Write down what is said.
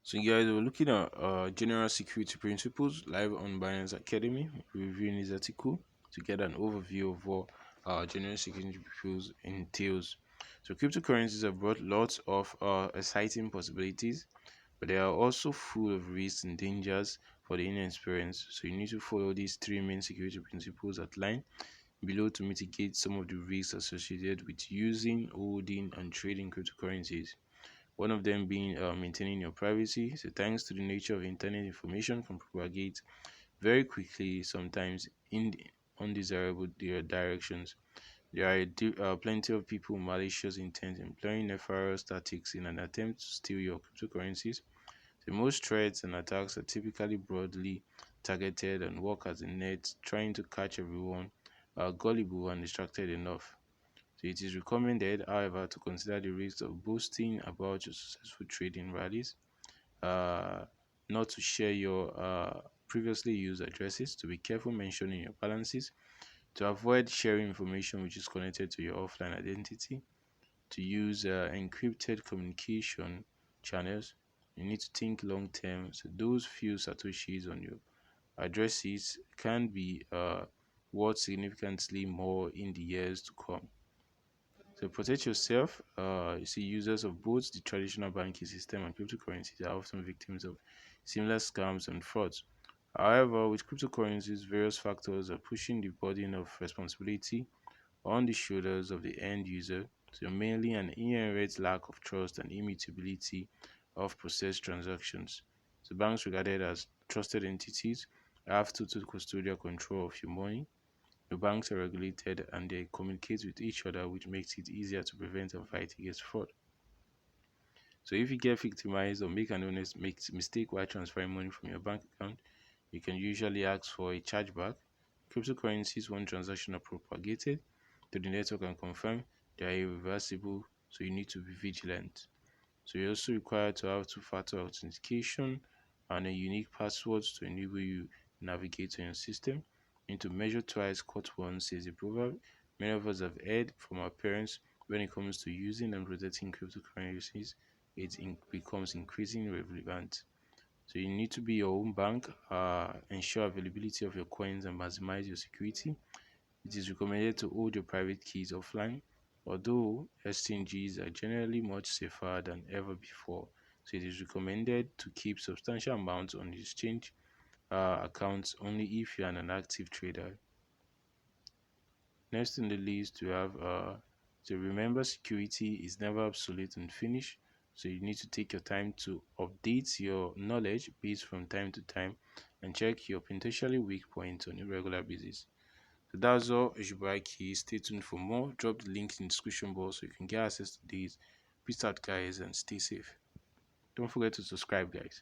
So guys, we're looking at general security principles live on Binance Academy. We're reviewing this article to get an overview of what general security principles entails. So cryptocurrencies have brought lots of exciting possibilities, but they are also full of risks and dangers for the inexperienced. So you need to follow these three main security principles outlined below to mitigate some of the risks associated with using, holding, and trading cryptocurrencies. One of them being maintaining your privacy. So, thanks to the nature of internet, information can propagate very quickly, sometimes in the undesirable directions. There are plenty of people with malicious intent employing referral tactics in an attempt to steal your cryptocurrencies. The most threats and attacks are typically broadly targeted and work as a net, trying to catch everyone gullible and distracted enough. So it is recommended, however, to consider the risks of boasting about your successful trading rallies, uh, not to share your previously used addresses, to be careful mentioning your balances, to avoid sharing information which is connected to your offline identity, to use encrypted communication channels. You need to think long term. So those few satoshis on your addresses can be worth significantly more in the years to come. So protect yourself. You see, users of both the traditional banking system and cryptocurrencies are often victims of similar scams and frauds. However, with cryptocurrencies, various factors are pushing the burden of responsibility on the shoulders of the end user. So mainly an inherent lack of trust and immutability of processed transactions. So banks regarded as trusted entities have total custodial control of your money. The banks are regulated and they communicate with each other, which makes it easier to prevent and fight against fraud. So if you get victimized or make an honest mistake while transferring money from your bank account, you can usually ask for a chargeback. Cryptocurrencies, one transaction are propagated to the network and confirm they are irreversible, so you need to be vigilant. So you're also required to have two-factor authentication and a unique password to enable you navigate on your system. You need to measure twice, cut once, says a proverb. Many of us have heard from our parents when it comes to using and protecting cryptocurrencies, becomes increasingly relevant. So you need to be your own bank, ensure availability of your coins and maximize your security. It is recommended to hold your private keys offline, although exchanges are generally much safer than ever before. So it is recommended to keep substantial amounts on the exchange accounts only if you are an active trader. Next in the list, we have to remember security is never absolute and finished. So you need to take your time to update your knowledge base from time to time and check your potentially weak points on a regular basis. So that's all. It's your boy Key. Stay tuned for more. Drop the link in the description box so you can get access to these. Peace out, guys, and stay safe. Don't forget to subscribe, guys.